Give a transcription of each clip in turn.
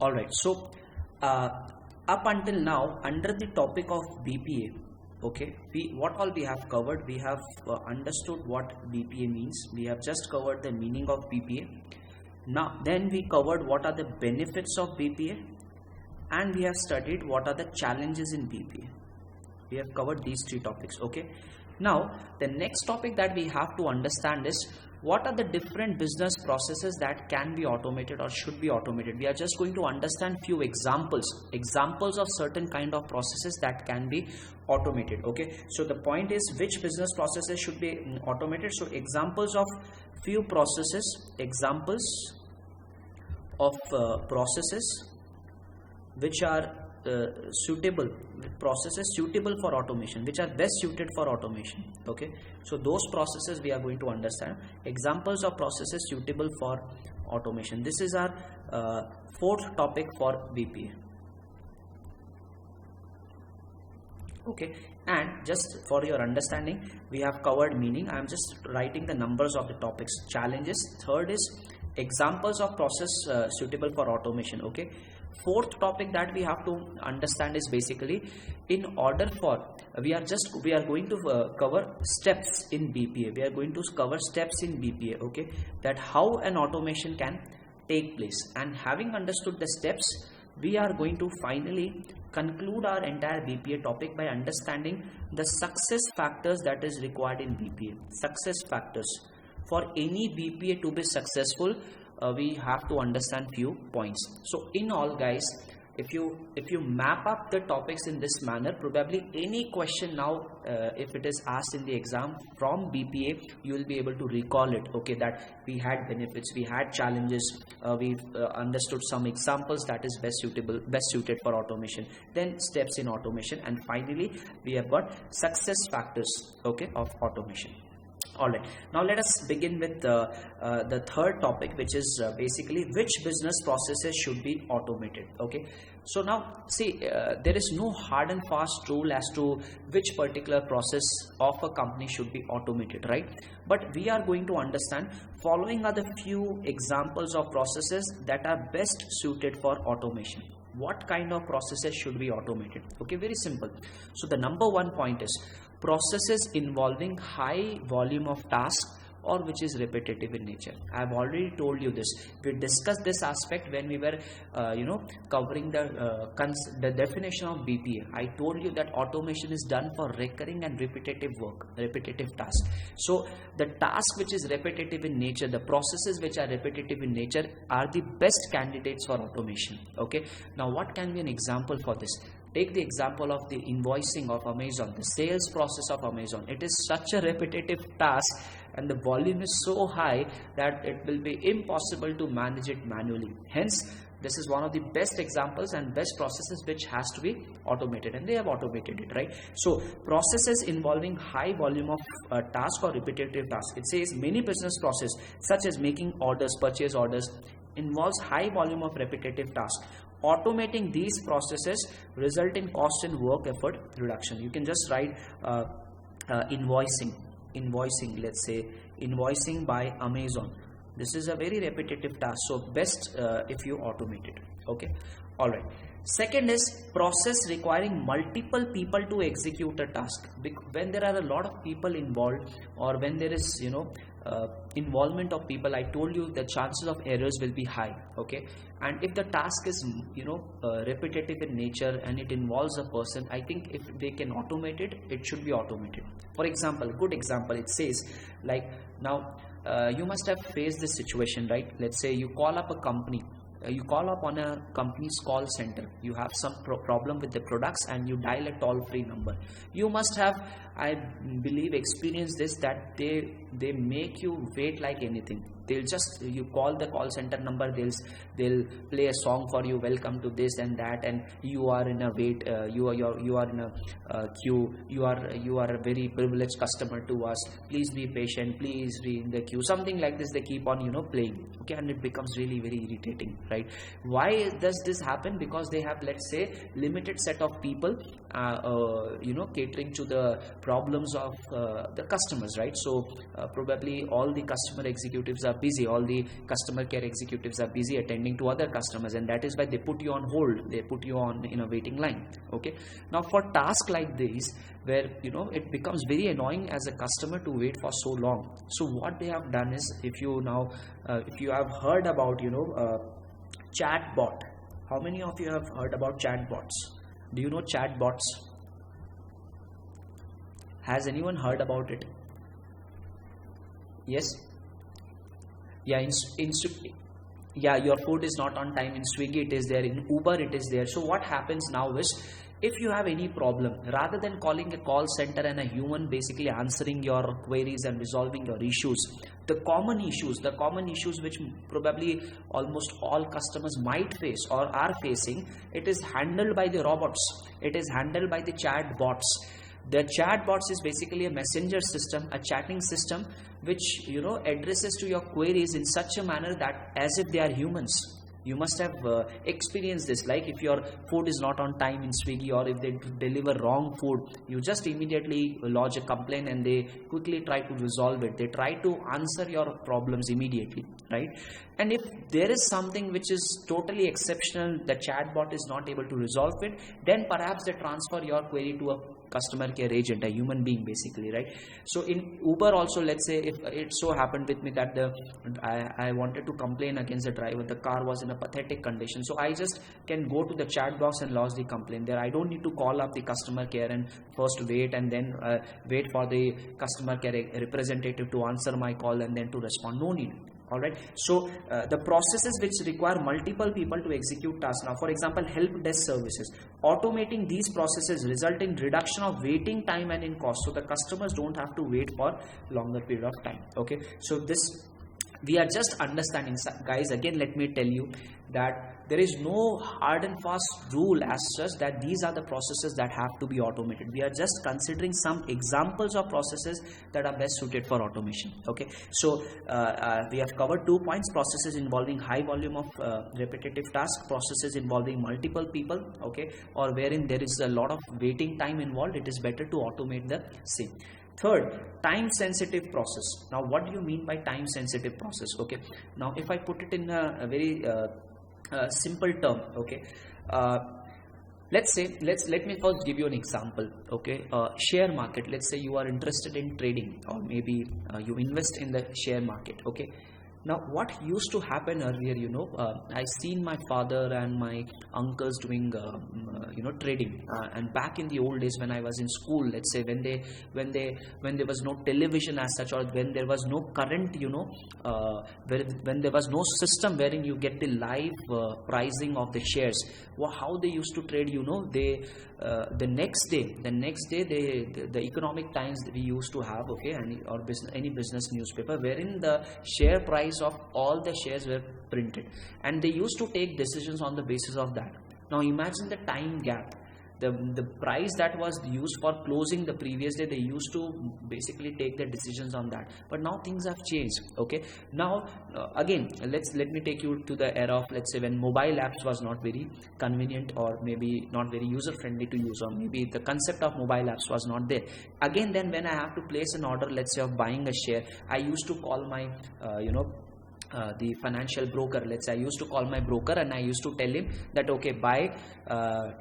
All right. So uh, up until now, under the topic of BPA, okay, what all we have covered, we have understood what BPA means. We have just covered the meaning of BPA. Now then we covered what are the benefits of BPA, and we have studied what are the challenges in BPA. We have covered these three topics. Okay, now the next topic that we have to understand is what are the different business processes that can be automated or should be automated. We are just going to understand few examples of certain kind of processes that can be automated. Okay, so the point is which business processes should be automated. So examples of few processes, examples of processes which are suitable for automation, which are best suited for automation. Okay, so those processes we are going to understand. Examples of processes suitable for automation. This is our fourth topic for BPA. Okay, and just for your understanding, we have covered meaning. I am just writing the numbers of the topics. Challenges, third is examples of process suitable for automation. Okay, fourth topic that we have to understand is basically in order for we are going to cover steps in BPA. We are going to cover steps in BPA. Okay, that how an automation can take place, and having understood the steps, we are going to finally conclude our entire BPA topic by understanding the success factors that is required in BPA. Success factors for any BPA to be successful, we have to understand few points. So in all, guys, if you map up the topics in this manner, probably any question now if it is asked in the exam from BPA, you will be able to recall it. Okay, that we had benefits, we had challenges, we've understood some examples that is best suited for automation, then steps in automation, and finally we have got success factors, okay, of automation. Alright, now let us begin with the third topic, which is basically which business processes should be automated. Okay, so now see, there is no hard and fast rule as to which particular process of a company should be automated, right? But we are going to understand following are the few examples of processes that are best suited for automation. What kind of processes should be automated? Okay, very simple. So the number one point is processes involving high volume of tasks or which is repetitive in nature. I have already told you this. We discussed this aspect when we were covering the definition of BPA. I told you that automation is done for recurring and repetitive work, repetitive tasks. So the task which is repetitive in nature, the processes which are repetitive in nature are the best candidates for automation. Okay, now what can be an example for this? Take the example of the invoicing of Amazon, the sales process of Amazon. It is such a repetitive task and the volume is so high that it will be impossible to manage it manually. Hence, this is one of the best examples and best processes which has to be automated, and they have automated it, right? So processes involving high volume of task or repetitive task. It says many business process such as making orders, purchase orders involves high volume of repetitive tasks. Automating these processes result in cost and work effort reduction. You can just write invoicing, let's say invoicing by Amazon. This is a very repetitive task, so best if you automate it. Okay, all right. Second is process requiring multiple people to execute a task. When there are a lot of people involved, or when there is involvement of people, I told you the chances of errors will be high. Okay, and if the task is repetitive in nature and it involves a person, I think if they can automate it, it should be automated. For example, good example, it says like now you must have faced this situation, right? Let's say you call up a company. You call up on a company's call center. You have some problem with the products and you dial a toll-free number. You must have, I believe, experienced this, that they make you wait like anything. They'll just, you call the call center number, they'll play a song for you, welcome to this and that, and you are in a wait, you are in a queue, you are a very privileged customer to us, please be patient, please be in the queue, something like this. They keep on playing. Okay, and it becomes really very irritating, right? Why does this happen? Because they have, let's say, limited set of people catering to the problems of the customers, right? So probably all the customer executives are busy, all the customer care executives are busy attending to other customers, and that is why they put you on hold, they put you on in a waiting line. Okay, now for tasks like these, where it becomes very annoying as a customer to wait for so long, so what they have done is, if you have heard about chatbot. How many of you have heard about chatbots? Do you know chatbots? Has anyone heard about it? Yes. Yeah, yeah, your food is not on time. In Swiggy it is there, in Uber it is there. So what happens now is, if you have any problem, rather than calling a call center and a human basically answering your queries and resolving your issues, the common issues which probably almost all customers might face or are facing, it is handled by the robots. It is handled by the chatbots. The chatbots is basically a messenger system, a chatting system, which addresses to your queries in such a manner that as if they are humans. You must have experienced this, like if your food is not on time in Swiggy, or if they deliver wrong food, you just immediately lodge a complaint and they quickly try to resolve it. They try to answer your problems immediately, right? And if there is something which is totally exceptional, the chatbot is not able to resolve it, then perhaps they transfer your query to a customer care agent, a human being basically, right? So in Uber also, let's say if it so happened with me that I wanted to complain against the driver, the car was in a pathetic condition, so I just can go to the chat box and lodge the complaint there. I don't need to call up the customer care and first wait and then wait for the customer care representative to answer my call and then to respond. No need. Alright, so the processes which require multiple people to execute tasks. Now, for example, help desk services. Automating these processes result in reduction of waiting time and in cost. So the customers don't have to wait for longer period of time. Okay, so this we are just understanding, guys. Again, let me tell you that there is no hard and fast rule as such that these are the processes that have to be automated. We are just considering some examples of processes that are best suited for automation. Okay, so we have covered 2 points: processes involving high volume of repetitive tasks, processes involving multiple people, okay, or wherein there is a lot of waiting time involved. It is better to automate the same. Third, time sensitive process. Now, what do you mean by time sensitive process? Okay, now if I put it in a very simple term, okay, let me first give you an example. Okay, share market. Let's say you are interested in trading, or maybe you invest in the share market. Okay, now what used to happen earlier, I seen my father and my uncles doing trading, and back in the old days when I was in school, let's say when there was no television as such, or when there was no current, when there was no system wherein you get the live pricing of the shares. How they used to trade, the next day the Economic Times we used to have, okay, any business newspaper wherein the share price of all the shares were printed, and they used to take decisions on the basis of that. Now imagine the time gap. The price that was used for closing the previous day, they used to basically take the decisions on that. But now things have changed. Okay, now again, let me take you to the era of, let's say, when mobile apps was not very convenient, or maybe not very user friendly to use, or maybe the concept of mobile apps was not there. Again, then when I have to place an order, let's say, of buying a share, I used to call my the financial broker. Let's say I used to call my broker and I used to tell him that, okay, buy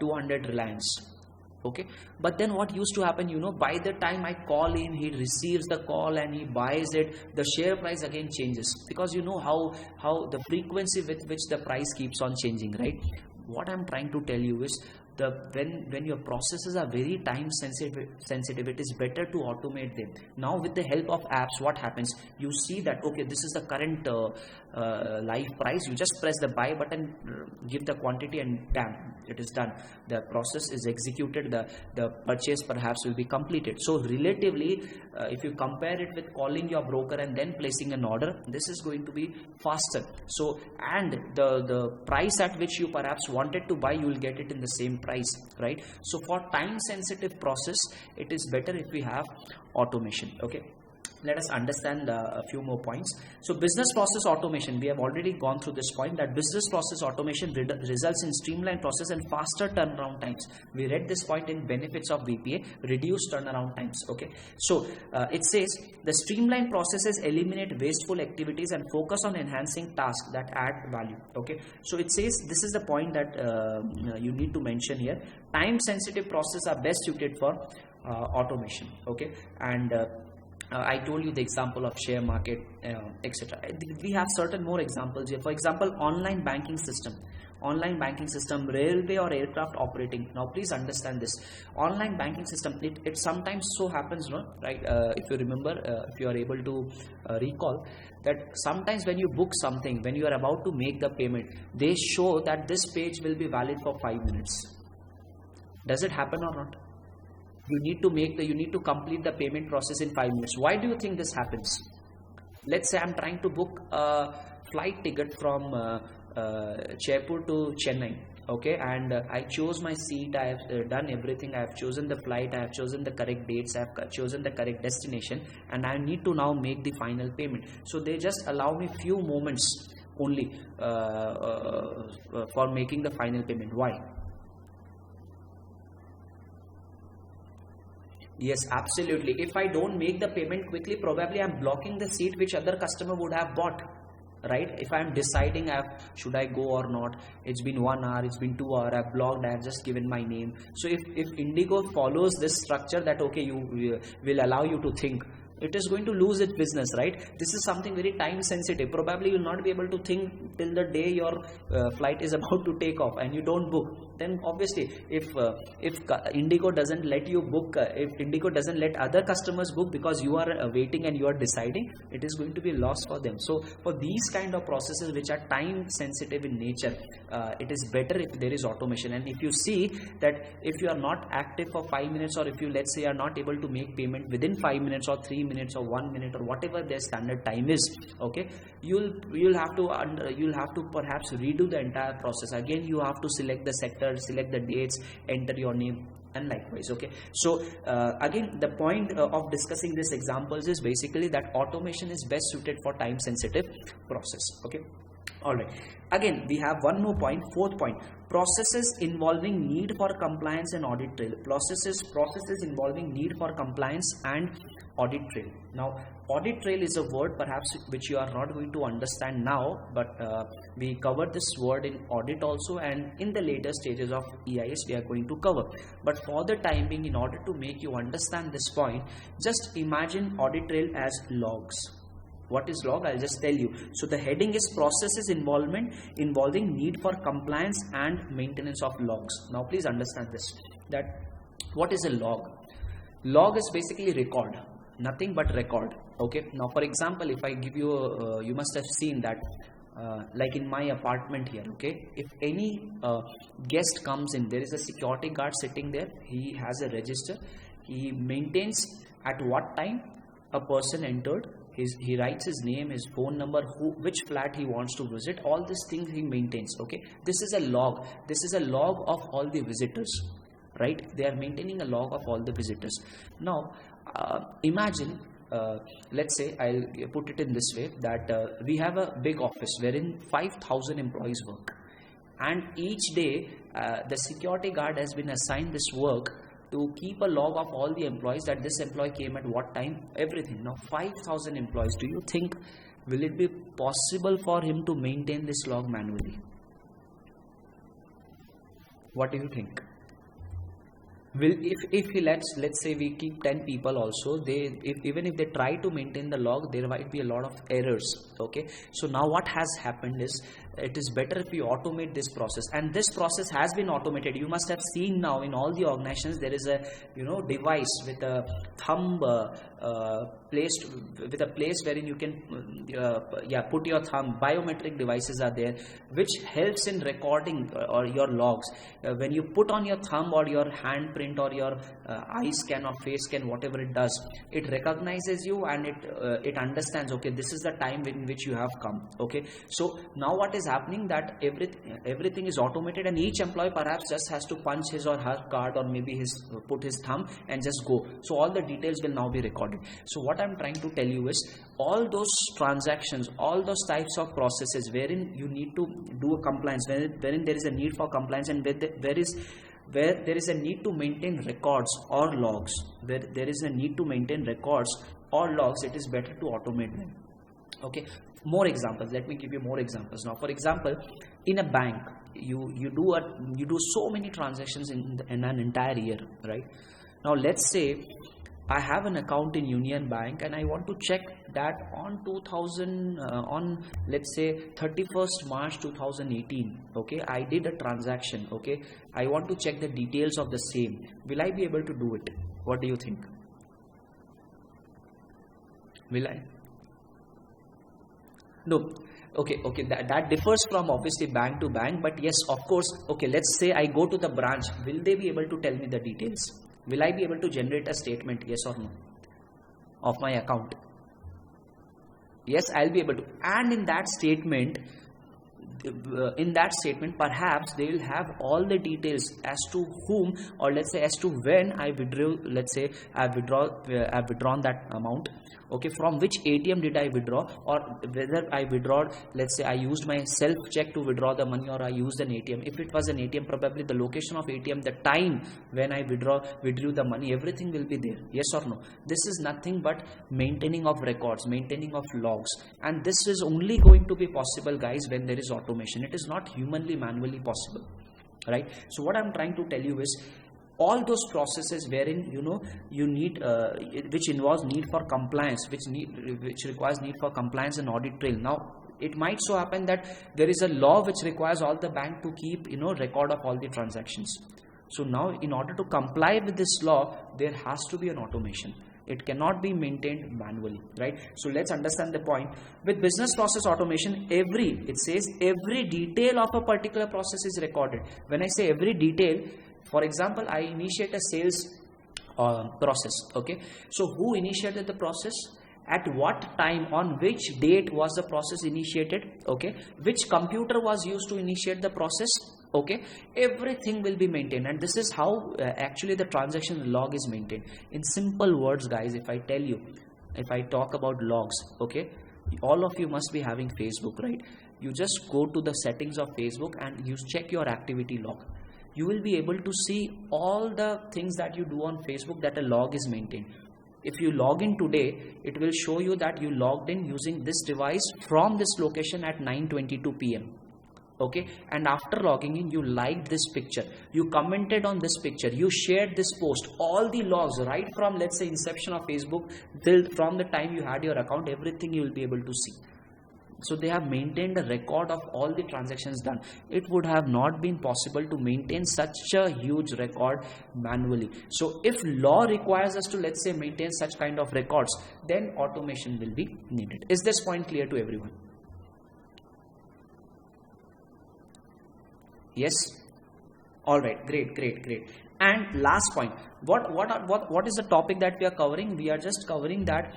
200 Reliance. Okay, but then what used to happen, by the time I call him, he receives the call and he buys it, the share price again changes, because how the frequency with which the price keeps on changing, right? What I'm trying to tell you is, when your processes are very time sensitive, it is better to automate them. Now with the help of apps, what happens, you see that, okay, this is the current live price. You just press the buy button, give the quantity, and damn, it is done. The process is executed, the purchase perhaps will be completed. So relatively, if you compare it with calling your broker and then placing an order, this is going to be faster. So, and the price at which you perhaps wanted to buy, you will get it in the same price, right? So for time sensitive process, it is better if we have automation. Okay, let us understand a few more points. So business process automation, we have already gone through this point, that business process automation results in streamlined process and faster turnaround times. We read this point in benefits of BPA, reduced turnaround times. Okay, so it says the streamlined processes eliminate wasteful activities and focus on enhancing tasks that add value. Okay, so it says this is the point that you need to mention here. Time sensitive processes are best suited for automation. Okay, and I told you the example of share market, etc. We have certain more examples here. For example, online banking system, railway or aircraft operating. Now please understand this. Online banking system, it sometimes so happens, no, right? If you remember, if you are able to recall, that sometimes when you book something, when you are about to make the payment, they show that this page will be valid for 5 minutes. Does it happen or not? You need to complete the payment process in 5 minutes. Why do you think this happens? Let's say I'm trying to book a flight ticket from Jaipur to Chennai. Okay, and I chose my seat, I have done everything, I have chosen the flight, I have chosen the correct dates, I have chosen the correct destination, and I need to now make the final payment. So they just allow me few moments only for making the final payment. Why? Yes, absolutely. If I don't make the payment quickly, probably I'm blocking the seat which other customer would have bought, right? If I'm deciding should I go or not, it's been 1 hour, it's been 2 hours, I've blocked, I've just given my name. So if Indigo follows this structure that okay, you will allow you to think, it is going to lose its business, right? This is something very time sensitive. Probably you'll not be able to think till the day your flight is about to take off and you don't book. Then obviously if Indigo doesn't let you book, if Indigo doesn't let other customers book because you are waiting and you are deciding, it is going to be loss for them. So for these kind of processes which are time sensitive in nature, it is better if there is automation. And if you see that if you are not active for 5 minutes, or if you, let's say, are not able to make payment within 5 minutes or 3 minutes or 1 minute or whatever their standard time is, okay, you'll have to perhaps redo the entire process again. You have to select the sector, select the dates, enter your name, and likewise. Okay, so again, the point of discussing these examples is basically that automation is best suited for time sensitive process. Okay, all right, again we have one more point, fourth point: processes involving need for compliance and audit trail. Processes involving need for compliance and audit trail. Now audit trail is a word perhaps which you are not going to understand now, but we covered this word in audit also, and in the later stages of EIS we are going to cover. But for the time being, in order to make you understand this point, just imagine audit trail as logs. What is log? I'll just tell you. So the heading is processes involving need for compliance and maintenance of logs. Now please understand this, that what is a log? Log is basically record, nothing but record. Okay, now for example, if I give you you must have seen that like in my apartment here, okay, if any guest comes in, there is a security guard sitting there. He has a register. He maintains at what time a person entered. He writes his name, his phone number, which flat he wants to visit. All these things he maintains. Okay, this is a log. This is a log of all the visitors, right? They are maintaining a log of all the visitors. Now imagine, let's say, I'll put it in this way, that we have a big office wherein 5,000 employees work, and each day the security guard has been assigned this work to keep a log of all the employees, that this employee came at what time, everything. Now 5,000 employees, do you think will it be possible for him to maintain this log manually? What do you think? Will, if he let's say we keep 10 people also, even if they try to maintain the log, there might be a lot of errors. Okay, so now what has happened is, it is better if we automate this process, and this process has been automated. You must have seen now in all the organizations there is a device with a thumb placed with a place wherein you can put your thumb. Biometric devices are there which helps in recording or your logs. When you put on your thumb or your handprint or your eye scan or face scan, whatever it does, it recognizes you and it understands, okay, this is the time in which you have come. Okay, so now what is happening, that everything is automated, and each employee perhaps just has to punch his or her card, or maybe put his thumb and just go. So all the details will now be recorded. recorded. So what I'm trying to tell you is, all those transactions, all those types of processes wherein you need to do a compliance, wherein there is a need for compliance, and where there is a need to maintain records or logs, where there is a need to maintain records or logs, it is better to automate them. Okay, more examples. Let me give you more examples. Now, for example, in a bank, you do so many transactions in an entire year, right? Now, let's say I have an account in Union Bank and I want to check that on let's say 31st March 2018, okay, I did a transaction, okay, I want to check the details of the same. Will I be able to do it? What do you think? Will I? No. Okay, that differs from obviously bank to bank, but yes, of course. Okay, let's say I go to the branch. Will they be able to tell me the details? Will I be able to generate a statement, yes or no, of my account? Yes, I'll be able to. And in that statement, perhaps they will have all the details as to whom, or let's say as to when I withdrew. Let's say I've withdrawn that amount. Okay, from which ATM did I withdraw, or whether I withdrawed, let's say I used my self check to withdraw the money, or I used an ATM. If it was an ATM, probably the location of ATM, the time when I withdrew the money, everything will be there. Yes or no? This is nothing but maintaining of records, maintaining of logs, and this is only going to be possible, guys, when there is automation. It is not manually possible, right? So what I'm trying to tell you is, all those processes wherein you need which involves need for compliance, which requires need for compliance and audit trail. Now, it might so happen that there is a law which requires all the bank to keep record of all the transactions. So now, in order to comply with this law, there has to be an automation. It cannot be maintained manually, right? So let's understand the point. With business process automation, it says every detail of a particular process is recorded. When I say every detail, for example, I initiate a sales process, okay? So who initiated the process? At what time, on which date was the process initiated, okay? Which computer was used to initiate the process, okay? Everything will be maintained, and this is how actually the transaction log is maintained. In simple words, guys, if I talk about logs, okay, all of you must be having Facebook, right? You just go to the settings of Facebook and you check your activity log. You will be able to see all the things that you do on Facebook, that a log is maintained. If you log in today, it will show you that you logged in using this device from this location at 9:22 p.m. Okay, and after logging in, you liked this picture, you commented on this picture, you shared this post. All the logs, right from, let's say, inception of Facebook till from the time you had your account, everything you will be able to see. So they have maintained a record of all the transactions done. It would have not been possible to maintain such a huge record manually. So if law requires us to, let's say, maintain such kind of records, then automation will be needed. Is this point clear to everyone? Yes? All right, great. And last point, what is the topic that we are covering? We are just covering that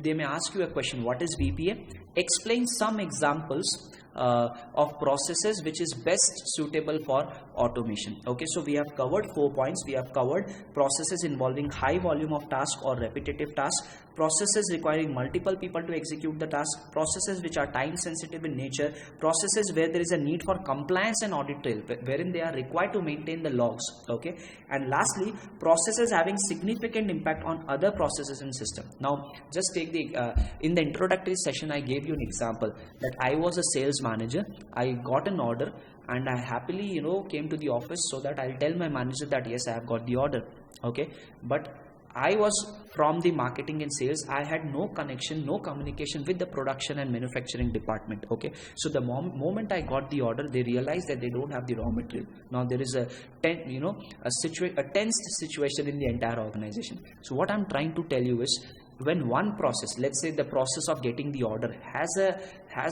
they may ask you a question, what is BPA? Explain some examples of processes which is best suitable for automation. Okay, so we have covered 4 points. We have covered processes involving high volume of task or repetitive tasks, processes requiring multiple people to execute the task, processes which are time sensitive in nature, processes where there is a need for compliance and audit trail, wherein they are required to maintain the logs. Okay, and lastly, processes having significant impact on other processes in system. Now, just take in the introductory session, I gave you an example that I was a sales manager. I got an order and I happily came to the office so that I'll tell my manager that yes, I have got the order. Okay, but I was from the marketing and sales. I had no connection, no communication with the production and manufacturing department. Okay, so the moment I got the order, they realized that they don't have the raw material. Now there is a tense situation in the entire organization. So what I'm trying to tell you is, when one process, let's say the process of getting the order, has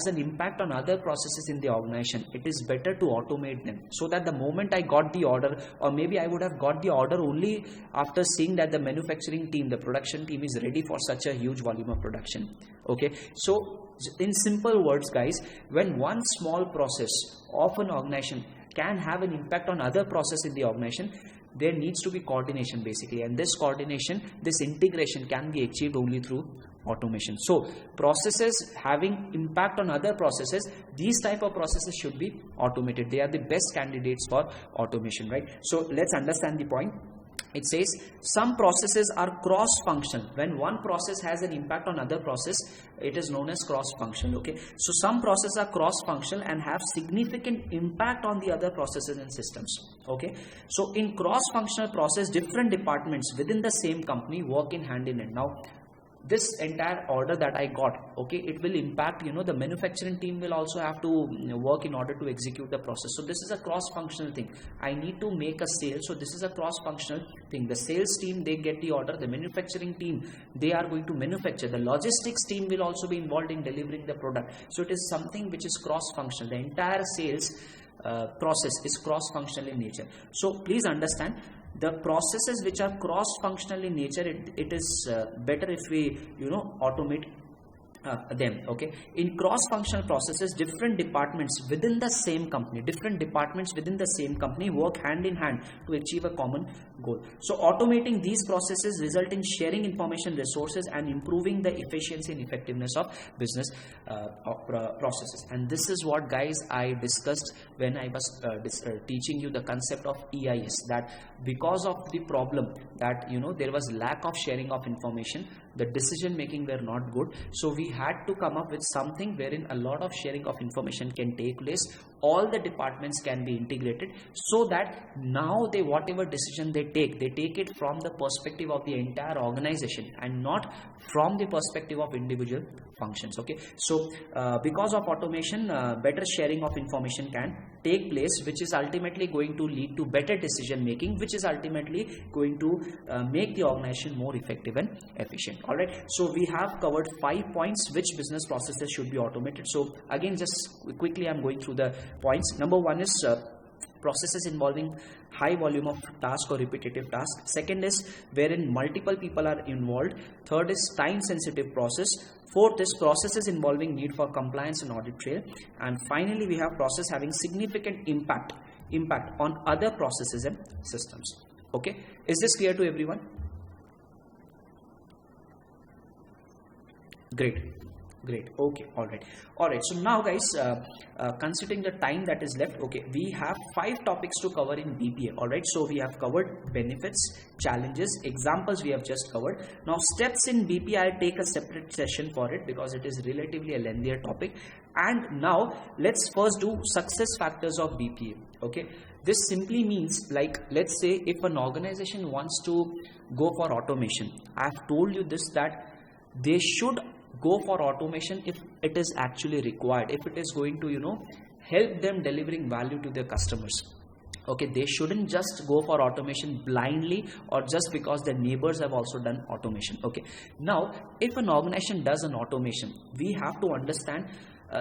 an impact on other processes in the organization, it is better to automate them, so that the moment I got the order, or maybe I would have got the order only after seeing that the manufacturing team, the production team is ready for such a huge volume of production. Okay, so in simple words, guys, when one small process of an organization can have an impact on other process in the organization, there needs to be coordination basically, and this coordination, this integration can be achieved only through automation. So processes having impact on other processes, these type of processes should be automated. They are the best candidates for automation, right? So let's understand the point. It says some processes are cross-functional. When one process has an impact on other process, it is known as cross-functional. Okay, so some processes are cross-functional and have significant impact on the other processes and systems. Okay, so in cross-functional process, different departments within the same company work in hand in hand. Now this entire order that I got, okay, it will impact, the manufacturing team will also have to work in order to execute the process. So this is a cross-functional thing. I need to make a sale, so this is a cross-functional thing. The sales team, they get the order. The manufacturing team, they are going to manufacture. The logistics team will also be involved in delivering the product. So it is something which is cross-functional. The entire sales process is cross-functional in nature. So please understand, the processes which are cross-functional in nature, it is better if we automate them. Okay, in cross-functional processes, different departments within the same company work hand in hand to achieve a common goal. So automating these processes result in sharing information resources and improving the efficiency and effectiveness of business processes. And this is what, guys, I discussed when I was teaching you the concept of EIS, that because of the problem that there was lack of sharing of information, the decision making were not good. So we had to come up with something wherein a lot of sharing of information can take place. All the departments can be integrated, so that now whatever decision they take it from the perspective of the entire organization and not from the perspective of individual functions. Okay, so because of automation, better sharing of information can take place, which is ultimately going to lead to better decision making, which is ultimately going to make the organization more effective and efficient. All right, so we have covered 5 points which business processes should be automated. So again, just quickly I'm going through the points. Number one is processes involving high volume of task or repetitive task. Second is wherein multiple people are involved. Third is time sensitive process. Fourth is processes involving need for compliance and audit trail. And finally, we have process having significant impact on other processes and systems. Okay, is this clear to everyone? Great. Okay, all right. So now, guys, considering the time that is left, okay, we have 5 topics to cover in BPA. All right, so we have covered benefits, challenges, examples we have just covered. Now steps in BPA, I'll take a separate session for it because it is relatively a lengthier topic. And now let's first do success factors of BPA. Okay, this simply means, like, let's say if an organization wants to go for automation, I've told you this, that they should go for automation if it is actually required, if it is going to help them delivering value to their customers. Okay, they shouldn't just go for automation blindly or just because their neighbors have also done automation. Okay, now if an organization does an automation, we have to understand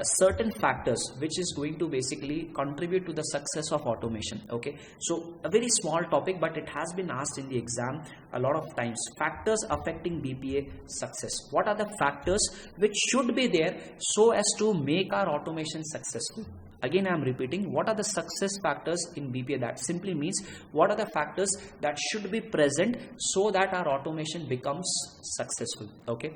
certain factors which is going to basically contribute to the success of automation. Okay, so a very small topic, but it has been asked in the exam a lot of times. Factors affecting BPA success. What are the factors which should be there so as to make our automation successful? Again, I am repeating, what are the success factors in BPA? That simply means what are the factors that should be present so that our automation becomes successful. Okay,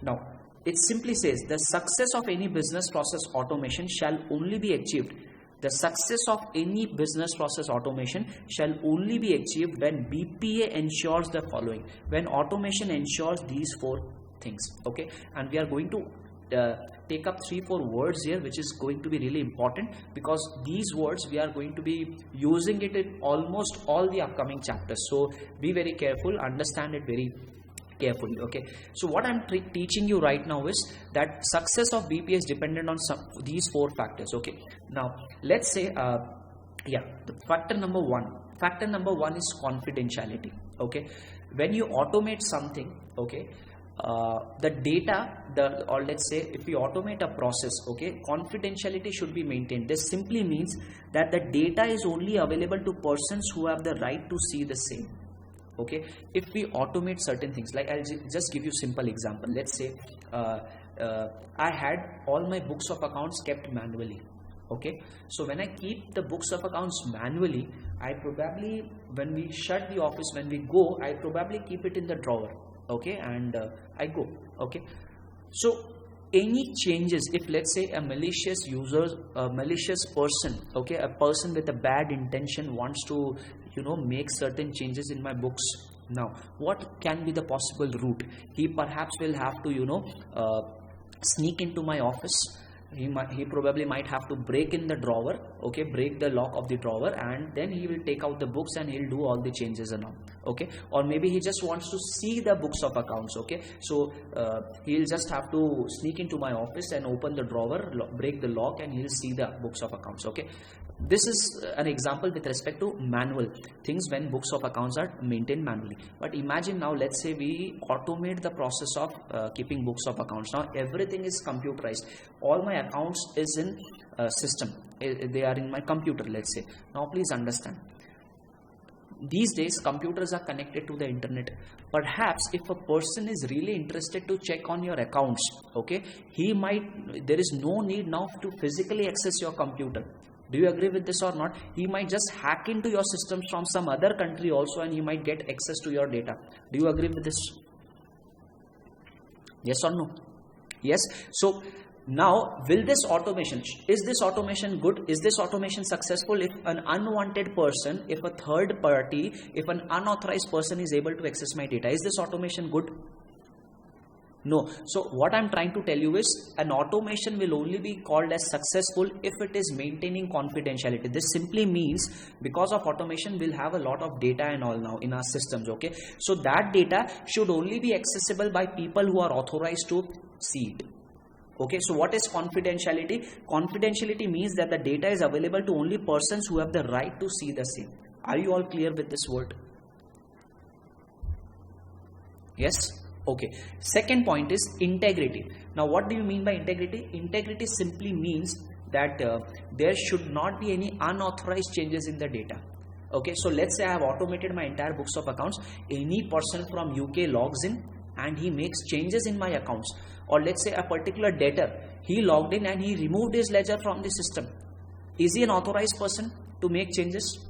now it simply says the success of any business process automation shall only be achieved. The success of any business process automation shall only be achieved when BPA ensures the following. When automation ensures these 4 things. Okay, and we are going to take up 3-4 words here, which is going to be really important, because these words we are going to be using it in almost all the upcoming chapters. So be very careful, understand it very carefully. Okay, so what I'm teaching you right now is that success of BPA is dependent on these 4 factors. Okay, now let's say the factor number one is confidentiality. Okay, when you automate something, okay, the data, or let's say if you automate a process, okay, confidentiality should be maintained. This simply means that the data is only available to persons who have the right to see the same. Okay, if we automate certain things, like I'll just give you simple example. Let's say I had all my books of accounts kept manually. Okay, so when I keep the books of accounts manually, I probably, when we shut the office, when we go, I probably keep it in the drawer. Okay, and I go. Okay, so any changes, if let's say a malicious user, a malicious person, okay, a person with a bad intention wants to, make certain changes in my books, now what can be the possible route? He perhaps will have to sneak into my office. He probably might have to break in the drawer, okay, break the lock of the drawer, and then he will take out the books and he'll do all the changes and all. Okay, or maybe he just wants to see the books of accounts. Okay, so he'll just have to sneak into my office and open the drawer, break the lock, and he'll see the books of accounts. Okay, this is an example with respect to manual things, when books of accounts are maintained manually. But imagine now, let's say we automate the process of keeping books of accounts. Now everything is computerized. All my accounts is in system. They are in my computer, let's say. Now please understand, these days computers are connected to the internet. Perhaps if a person is really interested to check on your accounts, okay, there is no need now to physically access your computer. Do you agree with this or not? He might just hack into your systems from some other country also, and he might get access to your data. Do you agree with this? Yes or no? Yes. So now, will this automation, is this automation good? Is this automation successful? If an unwanted person, if a third party, if an unauthorized person is able to access my data, is this automation good? No. So what I'm trying to tell you is, an automation will only be called as successful if it is maintaining confidentiality. This simply means, because of automation, we'll have a lot of data and all now in our systems. Okay, so that data should only be accessible by people who are authorized to see it. Okay, so what is confidentiality? Confidentiality means that the data is available to only persons who have the right to see the same. Are you all clear with this word? Yes? Okay. Second point is integrity. Now what do you mean by integrity? Integrity simply means that there should not be any unauthorized changes in the data. Okay, so let's say I have automated my entire books of accounts. Any person from UK logs in and he makes changes in my accounts. Or let's say a particular debtor, he logged in and he removed his ledger from the system. Is he an authorized person to make changes?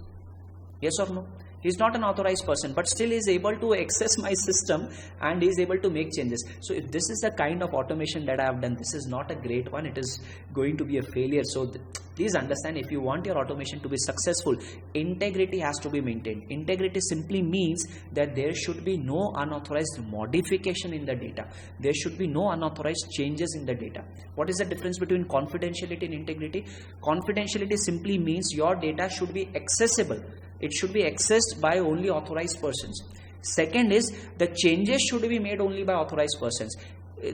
Yes or no? He is not an authorized person, but still is able to access my system and is able to make changes. So if this is the kind of automation that I have done, this is not a great one. It is going to be a failure. So please understand, if you want your automation to be successful, integrity has to be maintained. Integrity simply means that there should be no unauthorized modification in the data. There should be no unauthorized changes in the data. What is the difference between confidentiality and integrity? Confidentiality simply means your data should be accessible. It should be accessed by only authorized persons. Second is, the changes should be made only by authorized persons.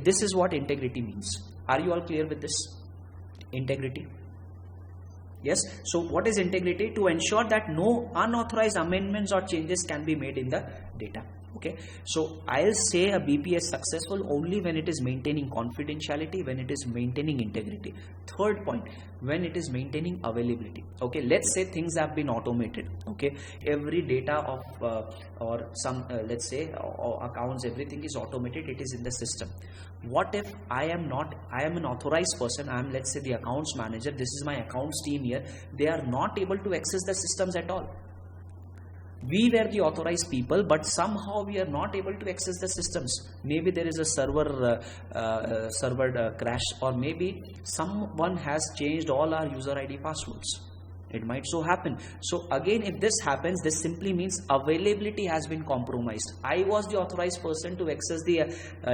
This is what integrity means. Are you all clear with this? Integrity. Yes. So what is integrity? To ensure that no unauthorized amendments or changes can be made in the data. Okay, so I'll say a BPA is successful only when it is maintaining confidentiality, when it is maintaining integrity. Third point, when it is maintaining availability. Okay, let's say things have been automated. Okay, every data of or some let's say accounts, everything is automated. It is in the system. What if I am an authorized person? I am, let's say, the accounts manager. This is my accounts team here. They are not able to access the systems at all. We were the authorized people, but somehow we are not able to access the systems. Maybe there is a server crash, or maybe someone has changed all our user ID passwords. It might so happen. So again, if this happens, this simply means availability has been compromised. I was the authorized person to access the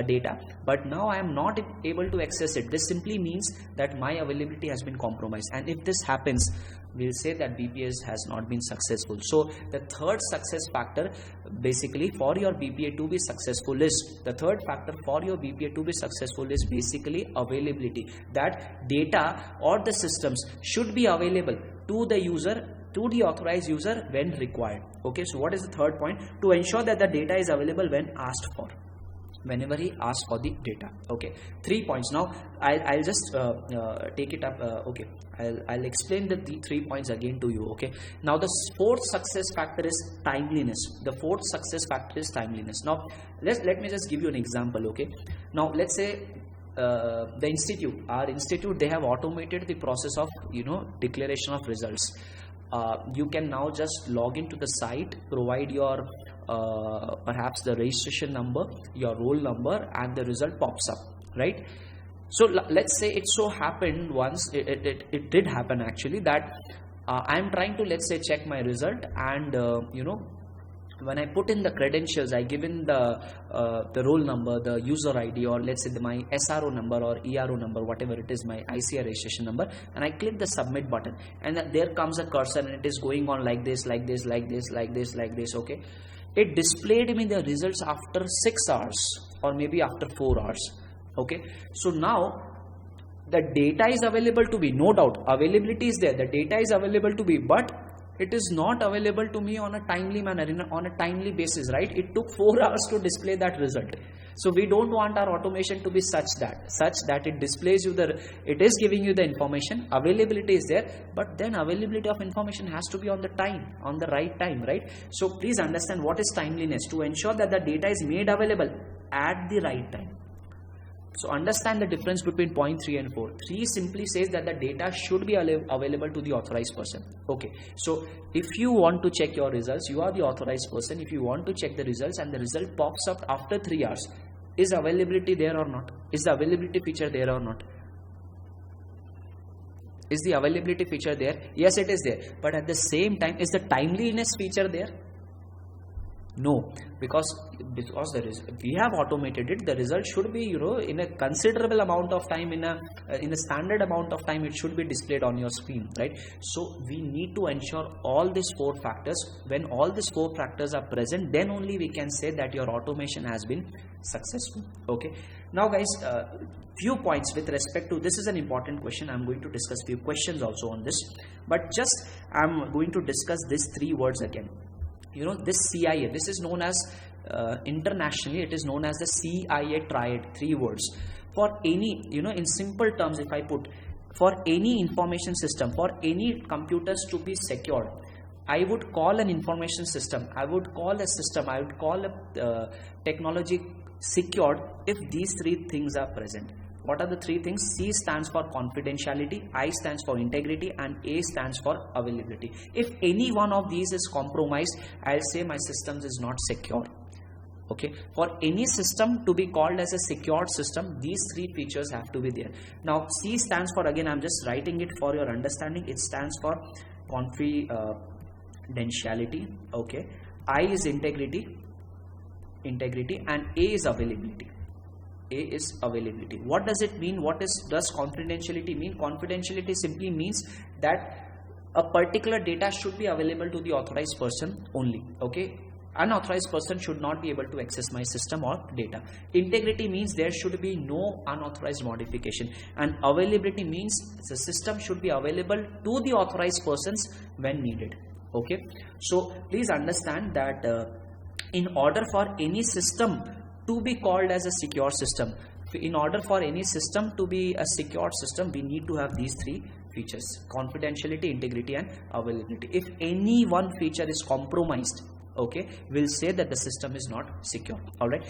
data, but now I am not able to access it. This simply means that my availability has been compromised. And if this happens, we will say that BPS has not been successful. So the third success factor basically for your BPA to be successful is, basically availability. That data or the systems should be available to the user, to the authorized user when required. Okay, so what is the third point? To ensure that the data is available when asked for, whenever he asks for the data. Okay, 3 points. Now I'll just take it up. Okay, I'll explain the 3 points again to you. Okay, now the fourth success factor is timeliness. Now let me just give you an example. Okay, now let's say our institute, they have automated the process of declaration of results. You can now just log into the site, provide your perhaps the registration number, your roll number, and the result pops up, right? So let's say it so happened once, it did happen actually, that I'm trying to, let's say, check my result, and when I put in the credentials, I give in the roll number, the user ID, or let's say my SRO number or ERO number, whatever it is, my ICR registration number, and I click the submit button, and then there comes a cursor, and it is going on like this, like this, like this, like this, like this. Okay, it displayed me the results after 6 hours or maybe after 4 hours. Okay, so now the data is available to me, no doubt, availability is there, the data is available to me, but it is not available to me on a timely manner, on a timely basis, right? It took 4 hours to display that result. So we don't want our automation to be such that it displays you it is giving you the information, availability is there, but then availability of information has to be on the right time, right? So please understand what is timeliness, to ensure that the data is made available at the right time. So understand the difference between point 3 and 4. 3 simply says that the data should be available to the authorized person. Okay, so if you want to check your results, you are the authorized person. If you want to check the results and the result pops up after 3 hours, is availability there or not? Is the availability feature there or not? Is the availability feature there? Yes, it is there. But at the same time, is the timeliness feature there? No, because we have automated it. The result should be, in a considerable amount of time, in a standard amount of time, it should be displayed on your screen, right? So we need to ensure all these 4 factors. When all these 4 factors are present, then only we can say that your automation has been successful. Okay. Now, guys, few points with respect to this is an important question. I'm going to discuss few questions also on this, but just I'm going to discuss these 3 words again. This CIA, this is known as internationally, it is known as the CIA triad, 3 words. For any, in simple terms, if I put, for any information system, for any computers to be secured, I would call an information system, I would call a system, I would call a technology secured if these 3 things are present. What are the 3 things? C stands for confidentiality, I stands for integrity, and A stands for availability. If any one of these is compromised, I'll say my systems is not secure. Okay, for any system to be called as a secured system, these 3 features have to be there. Now C stands for, again, I'm just writing it for your understanding, it stands for confidentiality. Okay, I is integrity, and A is availability. A is availability. What does it mean? Does confidentiality mean? Confidentiality simply means that a particular data should be available to the authorized person only. Okay, unauthorized person should not be able to access my system or data. Integrity means there should be no unauthorized modification, and availability means the system should be available to the authorized persons when needed. Okay, so please understand that in order for any system to be called as a secure system, in order for any system to be a secure system, we need to have these 3 features: confidentiality, integrity, and availability. If any one feature is compromised, okay, we'll say that the system is not secure. All right,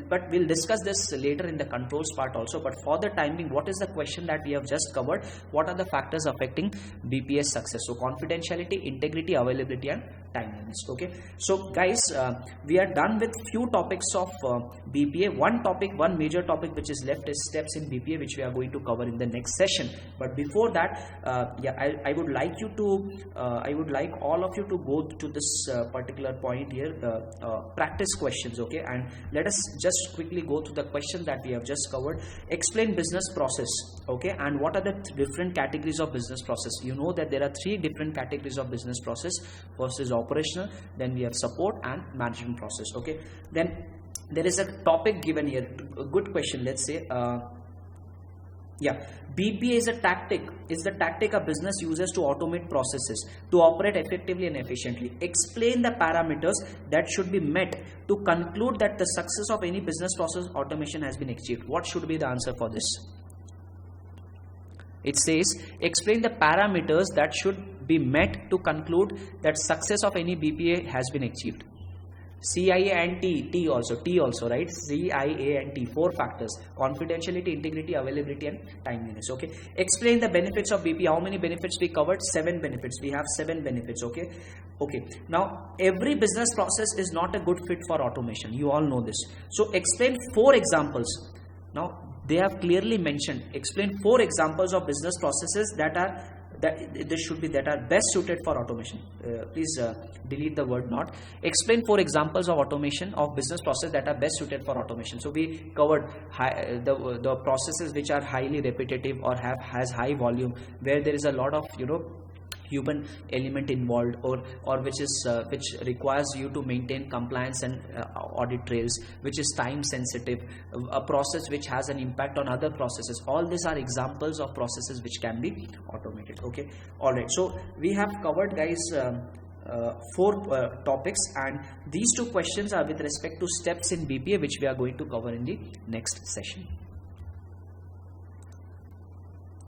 but we'll discuss this later in the controls part also. But for the time being, what is the question that we have just covered? What are the factors affecting BPS success? So confidentiality, integrity, availability, and timeliness. Okay, so guys, we are done with few topics of BPA. One major topic which is left is steps in BPA, which we are going to cover in the next session. But before that, I would like all of you to go to this particular point here, practice questions. Okay, and let us just quickly go through the question that we have just covered. Explain business process. Okay, and what are the different categories of business process? You know that there are 3 different categories of business process. First is operational, then we have support and management process. Okay, then there is a topic given here, a good question. Let's say BPA is a tactic. Is the tactic a business uses to automate processes to operate effectively and efficiently. Explain the parameters that should be met to conclude that the success of any business process automation has been achieved. What should be the answer for this? It says, explain the parameters that should be met to conclude that success of any BPA has been achieved. CIA and T also, right? CIA and T, 4 factors: confidentiality, integrity, availability, and timeliness. Okay, explain the benefits of BP. How many benefits we covered? 7 benefits. We have 7 benefits. Okay. Now, every business process is not a good fit for automation. You all know this. So explain 4 examples. Now they have clearly mentioned. Explain 4 examples of business processes that are best suited for automation. Please delete the word not. Explain 4 examples of automation of business process that are best suited for automation. So we covered the processes which are highly repetitive or has high volume, where there is a lot of human element involved, or which requires you to maintain compliance and audit trails, which is time sensitive, a process which has an impact on other processes. All these are examples of processes which can be automated. Okay, all right. So we have covered, guys, 4 topics, and these 2 questions are with respect to steps in BPA, which we are going to cover in the next session.